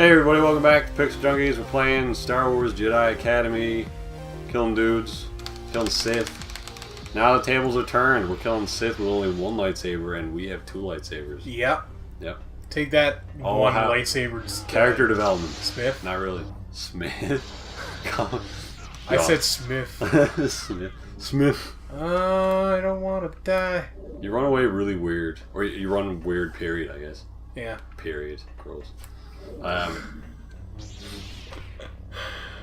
Hey everybody, welcome back to Pixel Junkies. We're playing Star Wars Jedi Academy. Killing dudes. Killing Sith. Now the tables are turned. We're killing Sith with only one lightsaber and we have two lightsabers. Yep. Yep. Take that one lightsaber. Character development. Smith? Not really. Smith? I said Smith. Smith. I don't want to die. You run away really weird. Or you run weird, period, I guess. Yeah. Period. Gross.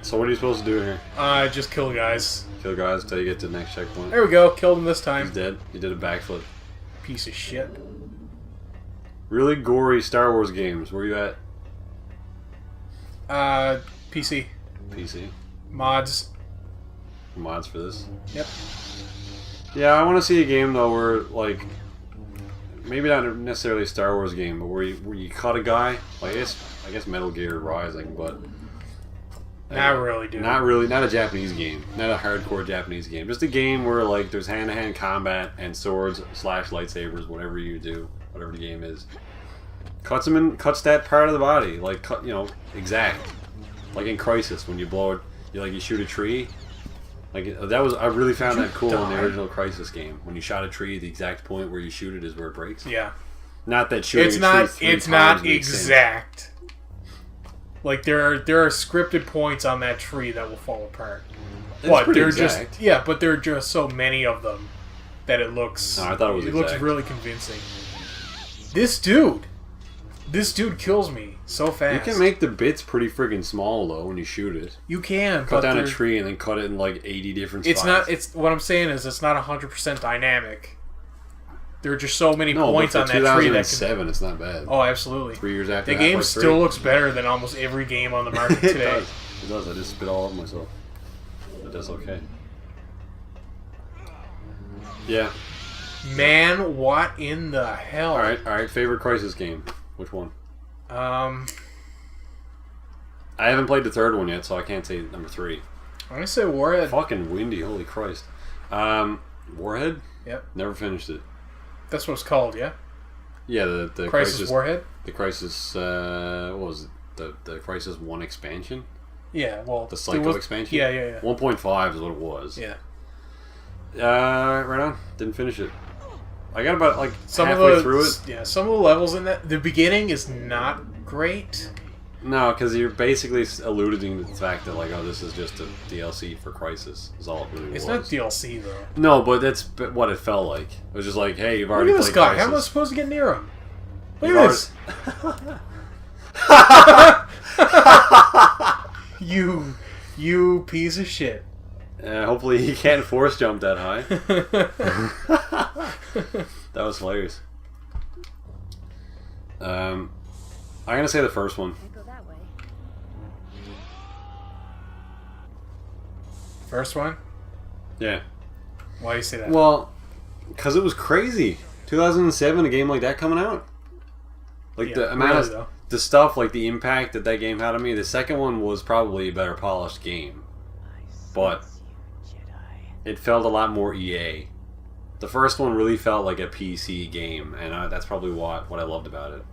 So what are you supposed to do here? Just kill guys. Kill guys until you get to the next checkpoint. There we go. Killed him this time. He's dead. He did a backflip. Piece of shit. Really gory Star Wars games. Where you at? PC. PC. Mods. Mods for this? Yep. Yeah, I want to see a game though where, like, maybe not necessarily a Star Wars game, but where you cut a guy. Like, I guess Metal Gear Rising, but not really, dude. Not really. Not a Japanese game. Not a hardcore Japanese game. Just a game where, like, there's hand-to-hand combat and swords / lightsabers, whatever you do, whatever the game is. Cuts that part of the body, like, exact. Like in Crysis, when you blow it, you shoot a tree. Like, I really found that cool in the original Crysis game. When you shot a tree, the exact point where you shoot it is where it breaks. Yeah. Not that shooting it's a not. tree It's not exact. Sense. Like there are scripted points on that tree that will fall apart. It's they're exact. But there are just so many of them that it looks. No, I thought it was. It looks really convincing. This dude kills me so fast. You can make the bits pretty friggin' small though when you shoot it. You can cut down a tree and then cut it in like 80 different spots. It's not. It's what I'm saying is it's not 100% dynamic. There are just so many points on that tree that can... it's not bad. Oh, absolutely. 3 years after the game still looks better than almost every game on the market today. It does. I just spit all over myself. But that's okay. Yeah. Man, what in the hell? All right. Favorite Crysis game? Which one? I haven't played the third one yet, so I can't say number 3. I'm gonna say Warhead. Fucking windy, holy Christ. Warhead? Yep. Never finished it. That's what it's called, yeah? Yeah, the Crysis Warhead? The Crysis, what was it? The Crysis 1 expansion? Yeah, well... The Psycho expansion? Yeah. 1.5 is what it was. Yeah. Right on. Didn't finish it. I got about, like, halfway through it. Yeah, some of the levels in that... The beginning is not great. No, because you're basically alluding to the fact that, like, oh, this is just a DLC for Crysis. Is all it really was. It's not DLC, though. No, but that's what it felt like. It was just like, hey, you've already played Crysis. Look at this guy. How am I supposed to get near him? Look at this. You piece of shit. Hopefully he can't force jump that high. That was hilarious. I'm gonna say the first one. First one? Yeah. Why do you say that? Well, because it was crazy. 2007, a game like that coming out. Like, the amount of the stuff, like the impact that game had on me. The second one was probably a better polished game, but it felt a lot more EA. The first one really felt like a PC game, and that's probably what I loved about it.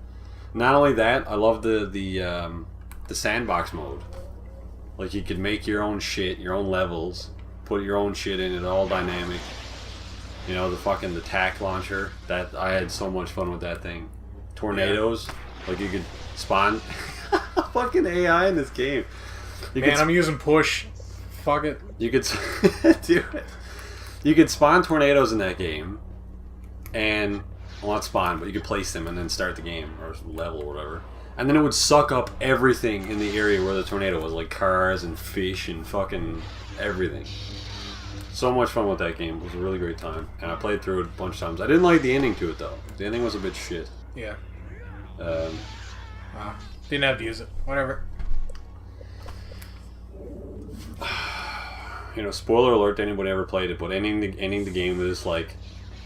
Not only that, I loved the sandbox mode. Like, you could make your own shit, your own levels, put your own shit in it, all dynamic. You know, the tack launcher. That I had so much fun with that thing. Tornadoes, like you could spawn fucking AI in this game. I'm using push. Fuck it. You could do it. You could spawn tornadoes in that game, and well, not spawn, but you could place them and then start the game or level or whatever. And then it would suck up everything in the area where the tornado was, like cars and fish and fucking everything. So much fun with that game. It was a really great time, and I played through it a bunch of times. I didn't like the ending to it though. The ending was a bit shit. Yeah. Didn't have to use it. Whatever. You know, spoiler alert to anybody ever played it, but ending the game is like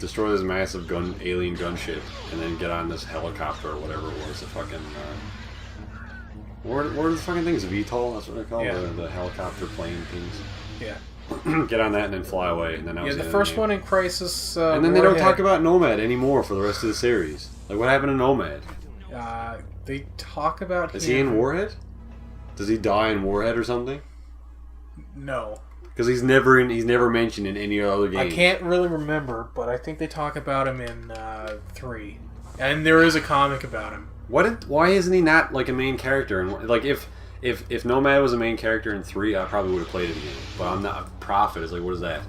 destroy this massive alien gunship, and then get on this helicopter or whatever it was. The fucking what are the fucking things? VTOL? That's what they call the helicopter plane things. Yeah. Get on that and then fly away, and then that was the first one in Crysis. And then they don't talk about Nomad anymore for the rest of the series. Like, what happened to Nomad? They talk about him. Is he in Warhead? Does he die in Warhead or something? No. Because he's never mentioned in any other game. I can't really remember, but I think they talk about him in 3. And there is a comic about him. Why isn't he not like a main character? And like if Nomad was a main character in 3, I probably would have played him again. But I'm not. Prophet is like, what is that?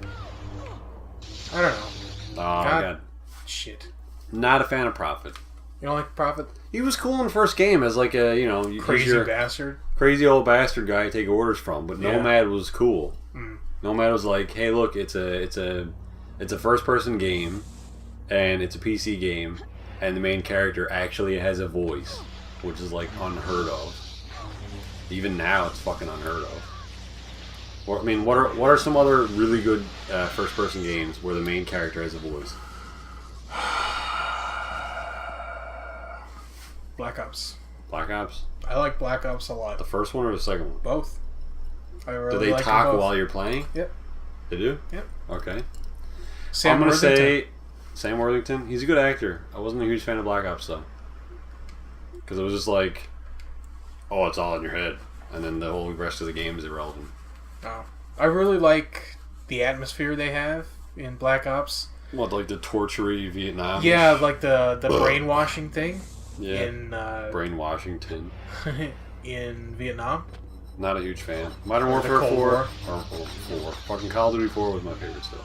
I don't know. Oh God. Shit. Not a fan of Prophet. You don't like Prophet? He was cool in the first game as like a crazy bastard, crazy old bastard guy you take orders from. But yeah. Nomad was cool. Mm. Nomad was like, hey, look, it's a first person game, and it's a PC game, and the main character actually has a voice, which is like unheard of. Even now, it's fucking unheard of. I mean, what are some other really good first person games where the main character has a voice? Black Ops. Black Ops? I like Black Ops a lot. The first one or the second one? Both. I really do they like talk them both. while you're playing? Yep. They do? Yep. Okay. Sam I'm going to Worthington. say Sam Worthington. He's a good actor. I wasn't a huge fan of Black Ops, though. Because it was just like, oh, it's all in your head. And then the whole rest of the game is irrelevant. Oh. I really like the atmosphere they have in Black Ops. What, like the tortury Vietnam? Yeah, like the brainwashing thing. Yeah. In Brainwashington. in Vietnam. Not a huge fan. Modern Warfare 4. Or 4. Fucking Call of Duty 4 was my favorite still.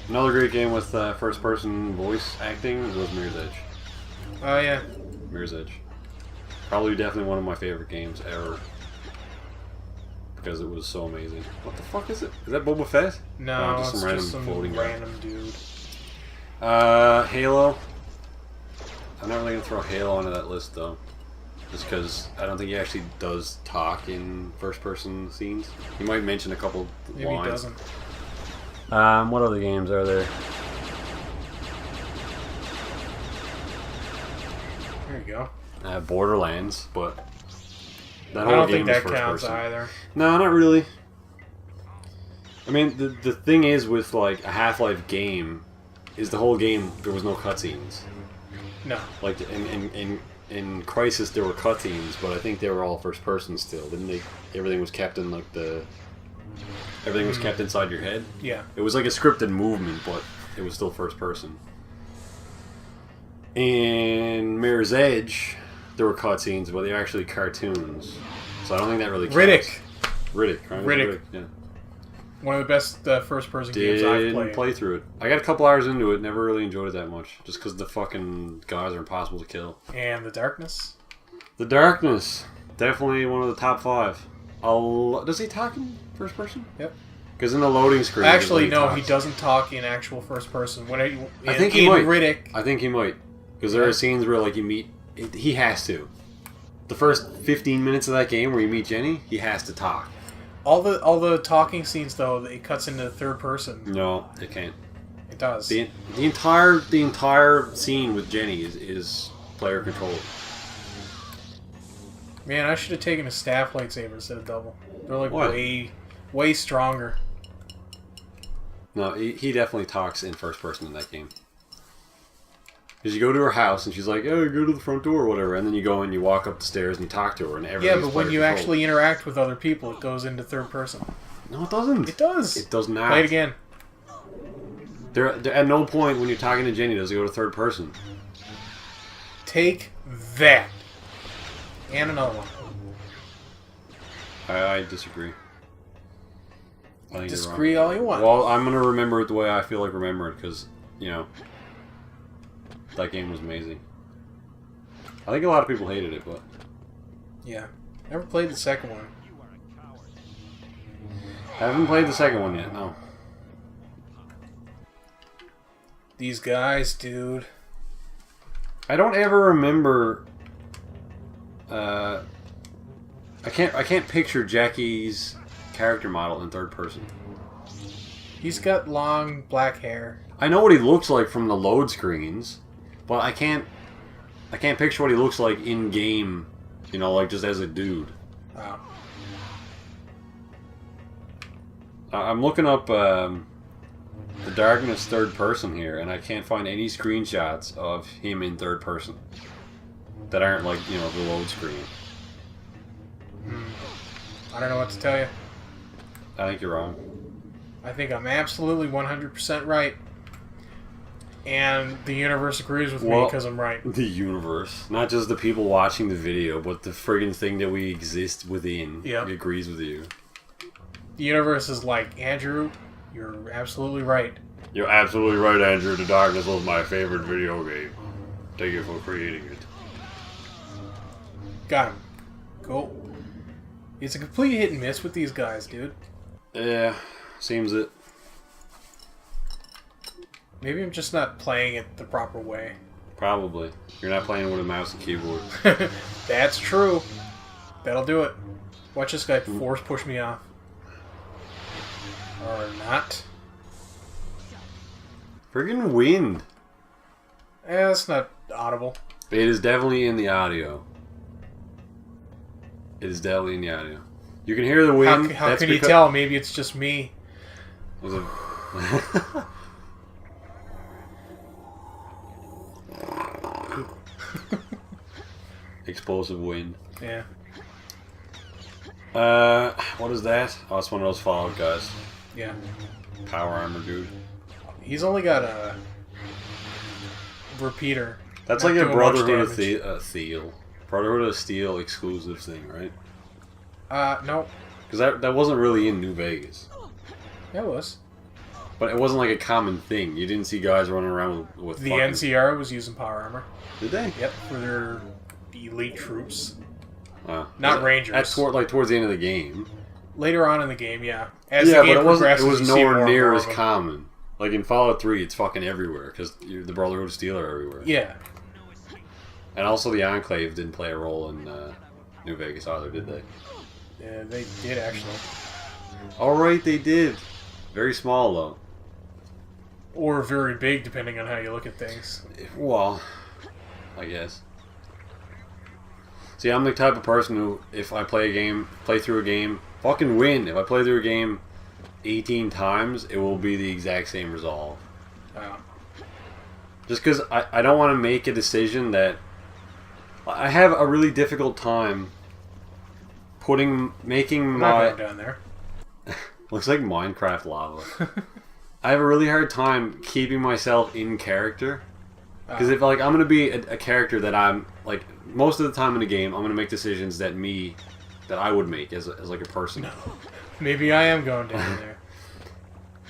Another great game with first person voice acting was Mirror's Edge. Oh yeah. Mirror's Edge. Probably definitely one of my favorite games ever. Because it was so amazing. What the fuck is it? Is that Boba Fett? No, just it's some just some floating random dude. Halo. I'm not really going to throw Halo onto that list, though. Just because I don't think he actually does talk in first-person scenes. He might mention a couple Maybe lines. he doesn't. What other games are there? There you go. Borderlands, but that I whole don't game think is that first counts person. either. No, not really. I mean, the thing is with like a Half-Life game, is the whole game there was no cutscenes. No. Like in Crysis there were cutscenes, but I think they were all first person still. Didn't they? Everything was kept in like everything was kept inside your head. Yeah. It was like a scripted movement, but it was still first person. In Mirror's Edge, there were cutscenes, but they were actually cartoons. So I don't think that really counts. Riddick. Riddick. Yeah. One of the best first-person games I've played. Didn't play through it. I got a couple hours into it. Never really enjoyed it that much, just because the fucking guys are impossible to kill. And The Darkness. The Darkness, definitely one of the top 5. Does he talk in first person? Yep. Because in the loading screen, actually, no, he doesn't talk in actual first person. I think he might. Riddick. I think he might, because there are scenes where like you meet. He has to. The first 15 minutes of that game where you meet Jenny, he has to talk. All the talking scenes though, it cuts into third person. No, it can't. It does. The entire scene with Jenny is player controlled. Man, I should have taken a staff lightsaber instead of double. They're like What? way stronger. No, he definitely talks in first person in that game. Because you go to her house and she's like, "Oh, go to the front door," or whatever, and then you go and you walk up the stairs and you talk to her, and everything's Yeah, but when you player actually interact with other people, it goes into third person. controlled. No, it doesn't. It does. It does not. Play it again. There, at no point when you're talking to Jenny does it go to third person. Take that. And another one. I disagree. I think Disagree you're all you want. wrong. Well, I'm gonna remember it the way I feel like remember it, because that game was amazing. I think a lot of people hated it, but Yeah. Never played the second one. I haven't played the second one yet. No. These guys, dude. I don't ever remember. I can't picture Jackie's character model in third person. He's got long black hair. I know what he looks like from the load screens, but I can't picture what he looks like in game. Like just as a dude. Oh. I'm looking up the Darkness third person here, and I can't find any screenshots of him in third person that aren't like, you know, the load screen. I don't know what to tell you. I think you're wrong. I think I'm absolutely 100% right. And the universe agrees with me because I'm right. The universe. Not just the people watching the video, but the friggin' thing that we exist within agrees with you. The universe is like, Andrew, you're absolutely right. You're absolutely right, Andrew. The Darkness was my favorite video game. Thank you for creating it. Got him. Cool. It's a complete hit and miss with these guys, dude. Yeah, seems it. Maybe I'm just not playing it the proper way. Probably. You're not playing with a mouse and keyboard. That's true. That'll do it. Watch this guy force push me off. Or not. Friggin' wind. That's not audible. It is definitely in the audio. It is definitely in the audio. You can hear the wind. How can you tell? Maybe it's just me. Was it? Explosive wind. Yeah. What is that? Oh, it's one of those Fallout guys. Yeah. Power armor dude. He's only got a repeater. That's like a Brotherhood of Steel. Brotherhood of Steel exclusive thing, right? No. Because that wasn't really in New Vegas. Yeah, it was. But it wasn't like a common thing. You didn't see guys running around with the NCR was using power armor. Did they? Yep, for their elite troops. Wow. Not Rangers. Towards the end of the game. Later on in the game, yeah. As the game progresses, it was nowhere near as common. Like in Fallout 3, it's fucking everywhere because the Brotherhood of Steel are everywhere. Yeah. And also the Enclave didn't play a role in New Vegas either, did they? Yeah, they did actually. Alright, they did. Very small though. Or very big, depending on how you look at things. Well, I guess. See, I'm the type of person who, if I play through a game, fucking win. If I play through a game 18 times, it will be the exact same resolve. Just because I don't want to make a decision that... I have a really difficult time making my... Not down there. Looks like Minecraft lava. I have a really hard time keeping myself in character. Because if like I'm going to be a character that I'm... like most of the time in the game, I'm going to make decisions that I would make as like a person. No. Maybe I am going down there.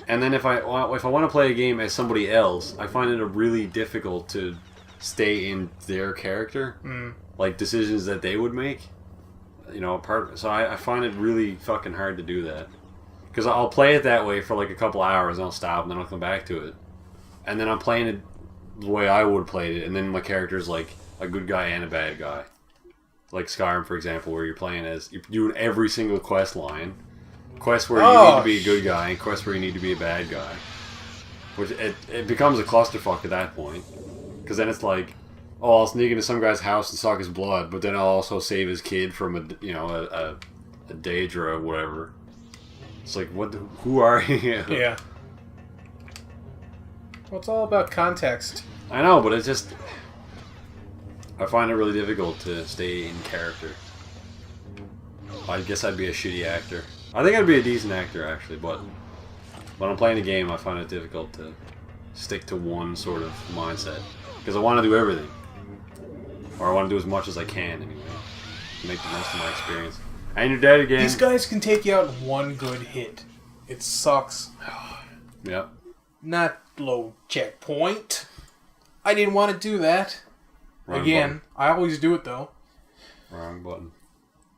And then if I want to play a game as somebody else, I find it really difficult to stay in their character. Like decisions that they would make. You know, so I find it really fucking hard to do that. Because I'll play it that way for like a couple hours and I'll stop and then I'll come back to it. And then I'm playing it the way I would play it, and then my character's like a good guy and a bad guy. Like Skyrim, for example, where you're doing every single quest line. Quests where you need to be a good guy, and quests where you need to be a bad guy. Which, it becomes a clusterfuck at that point. Because then it's like, oh, I'll sneak into some guy's house and suck his blood, but then I'll also save his kid from a Daedra or whatever. It's like, who are you? Yeah. Well, it's all about context. I know, but it's just... I find it really difficult to stay in character. I guess I'd be a shitty actor. I think I'd be a decent actor, actually, but when I'm playing a game, I find it difficult to stick to one sort of mindset. Because I want to do everything. Or I want to do as much as I can, anyway. To make the most of my experience. And you're dead again. These guys can take you out in one good hit. It sucks. Yep. Not low checkpoint. I didn't want to do that. Wrong Again, button. I always do it though. Wrong button.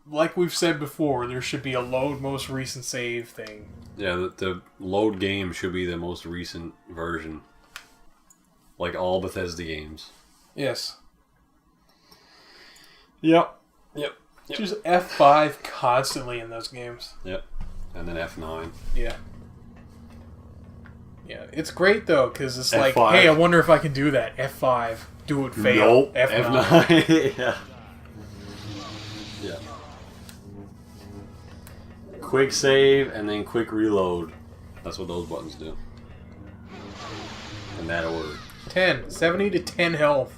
Like we've said before, there should be a load most recent save thing. Yeah, the load game should be the most recent version. Like all Bethesda games. Yes. Yep. Just F5 constantly in those games. Yep. And then F9. Yeah. Yeah, it's great though, because it's F5. like, hey, I wonder if I can do that. F5. Do it, fail. Nope. F9. Yeah. Yeah. Quick save and then quick reload. That's what those buttons do. that order. 10. 70 to 10 health.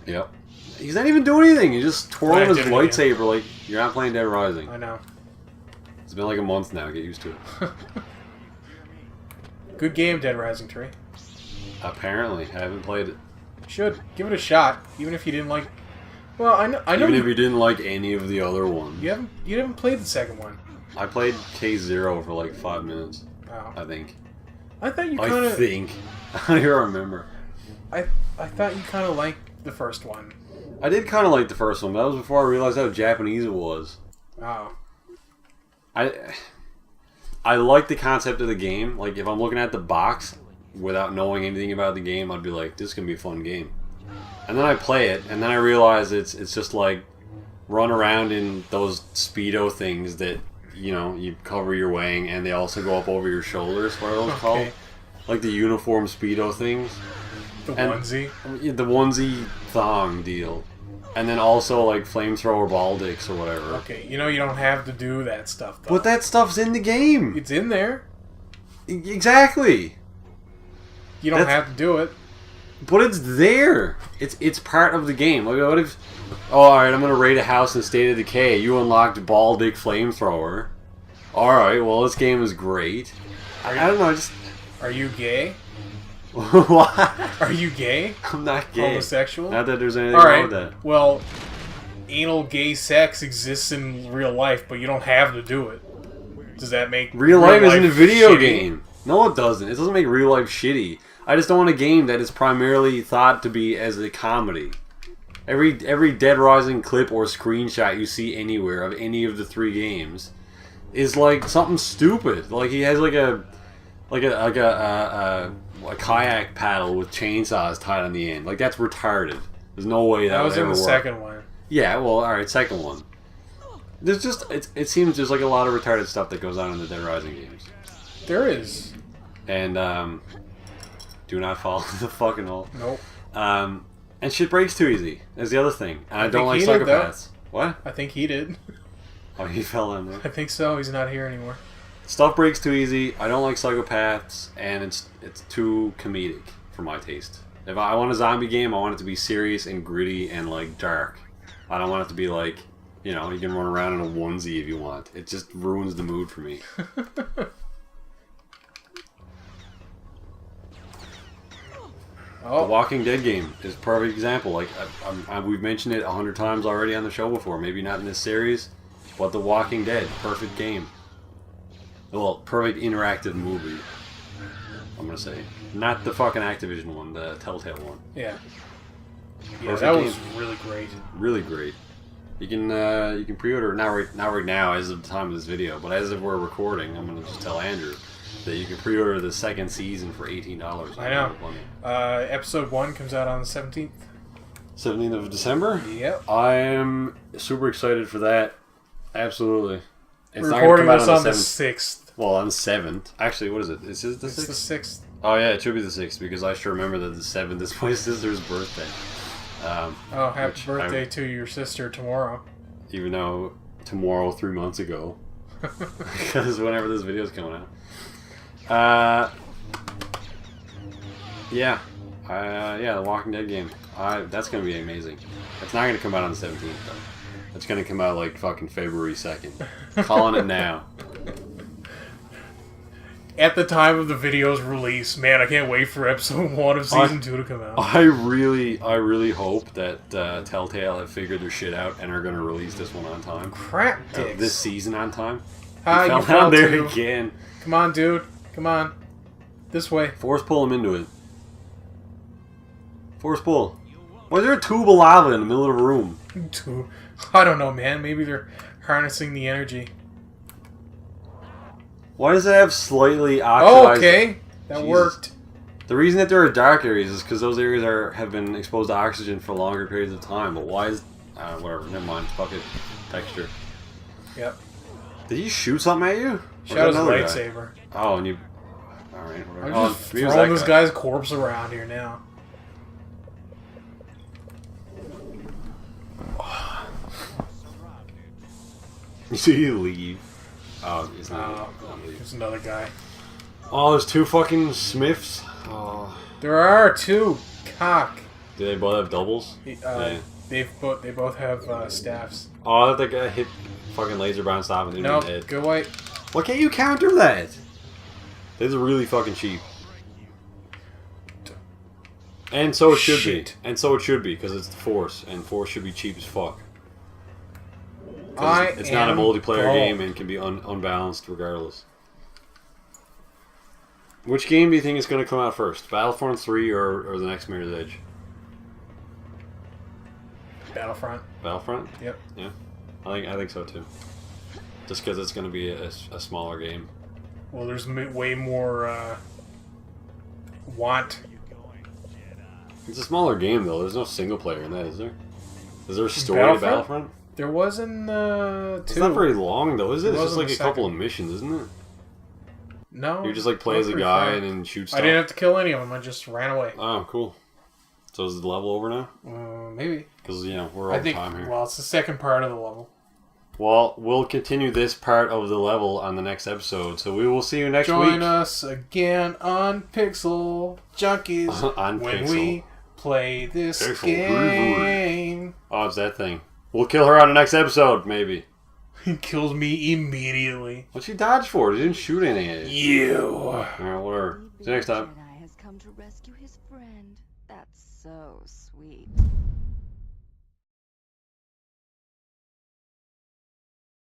Yep. He's not even doing anything. He's just twirling his lightsaber like you're not playing Dead Rising. I know. It's been like a month now. Get used to it. Good game, Dead Rising 3. Apparently. I haven't played it. Should. Give it a shot. Even if you didn't like... Well, I know even if you didn't like any of the other ones. You haven't played the second one. I played K0 for like 5 minutes. Oh. I think. I thought you kind of... I think. I don't remember. I thought you kind of liked the first one. I did kind of like the first one, but that was before I realized how Japanese it was. Oh. I like the concept of the game. Like, if I'm looking at the box without knowing anything about the game, I'd be like, this is going to be a fun game. And then I play it, and then I realize it's just like run around in those Speedo things that, you know, you cover your wang, and they also go up over your shoulders. What are those called? Like the uniform Speedo things. The onesie? The onesie thong deal. And then also like flamethrower ball dicks or whatever. Okay, you know you don't have to do that stuff, though. But that stuff's in the game. It's in there. Exactly. You don't have to do it. But it's there. It's part of the game. Like, what if... Oh, alright, I'm going to raid a house in State of Decay. You unlocked ball dick flamethrower. Alright, well, this game is great. I don't know, just... Are you gay? What? Are you gay? I'm not gay. Homosexual? Not that there's anything wrong with that. Well, anal gay sex exists in real life, but you don't have to do it. Does that make real life isn't a video shitty? game? No, it doesn't. It doesn't make real life shitty. I just don't want a game that is primarily thought to be as a comedy. Every Dead Rising clip or screenshot you see anywhere of any of the 3 games is like something stupid. Like he has like a kayak paddle with chainsaws tied on the end. Like that's retarded. There's no way that was would in ever the work. second one. Yeah, well, all right, second one. There's just it seems there's like a lot of retarded stuff that goes on in the Dead Rising games. There is. And do not fall into the fucking hole. Nope. And shit breaks too easy. Is the other thing. And I don't like psychopaths. What? I think he did. Oh, he fell in there. I think so. He's not here anymore. Stuff breaks too easy. I don't like psychopaths, and it's too comedic for my taste. If I want a zombie game, I want it to be serious and gritty and like dark. I don't want it to be like, you know, you can run around in a onesie if you want. It just ruins the mood for me. Oh. The Walking Dead game is a perfect example. Like we've mentioned it 100 times already on the show before. Maybe not in this series, but The Walking Dead, perfect game. Well, perfect interactive movie. I'm gonna say, not the fucking Activision one, the Telltale one. Yeah. Yeah, Perfect that game. was really great. Really great. You can pre-order not right now as of the time of this video, but as of we're recording, I'm gonna just tell Andrew that you can pre-order the second season for $18. I know. Episode 1 comes out on the 17th. 17th of December? Yep. I am super excited for that. Absolutely. It's We're not going to recording come out this on on the the 7th. 6th. Well, on the 7th. Actually, what is it? Is it the 6th? It's the 6th. Oh, yeah, it should be the 6th because I sure remember that the 7th is my sister's birthday. Happy birthday to your sister tomorrow. Even though tomorrow, 3 months ago. Because whenever this video is coming out. Yeah, the Walking Dead game. That's going to be amazing. It's not going to come out on the 17th, though. It's going to come out like fucking February 2nd. Calling it now. At the time of the video's release, man, I can't wait for episode 1 of season 2 to come out. I really hope that Telltale have figured their shit out and are going to release this one on time. Crap dicks. This season on time. You fell down there too. again. Come on, dude. Come on. This way. Force pull him into it. Force pull. Why is there a tube of lava in the middle of the room? I don't know, man. Maybe they're harnessing the energy. Why does it have slightly oxidized... Oh, okay. That worked. The reason that there are dark areas is because those areas have been exposed to oxygen for longer periods of time. But why is... whatever. Never mind. Fuck it. Texture. Yep. Did he shoot something at you? Shot his lightsaber. Oh, and you... Alright, whatever. I'm just throwing this guy's corpse around here now. You see you leave. Oh, it's not. There's another guy. Oh, there's 2 fucking Smiths. Oh. There are 2. Cock. Do they both have doubles? Yeah. They both have staffs. Oh, that guy hit fucking laser brown stop and Nope, hit. go white. Why can't you counter that? This is really fucking cheap. And so it should be. And so it should be, because it's the Force, and Force should be cheap as fuck. It's not a multiplayer game and can be unbalanced regardless. Which game do you think is going to come out first? Battlefront 3 or the next Mirror's Edge? Battlefront. Battlefront? Yep. Yeah. I think so too. Just because it's going to be a smaller game. Well, there's way more want. It's a smaller game though. There's no single player in that, is there? Is there a story to Battlefront? There was in 2. It's not very long though, is it? It's just like a couple of missions, isn't it? No. You just like play as a guy and then shoot stuff. I didn't have to kill any of them. I just ran away. Oh, cool. So is the level over now? Maybe. Because, you know, we're over time here. Well, it's the second part of the level. Well, we'll continue this part of the level on the next episode. So we will see you next week. Join us again on Pixel Junkies when we play this game. Oh, it's that thing. We'll kill her on the next episode, maybe. He kills me immediately. What'd she dodge for? She didn't shoot any at you. Alright, whatever. See you next time. Jedi has come to rescue his friend. That's so sweet.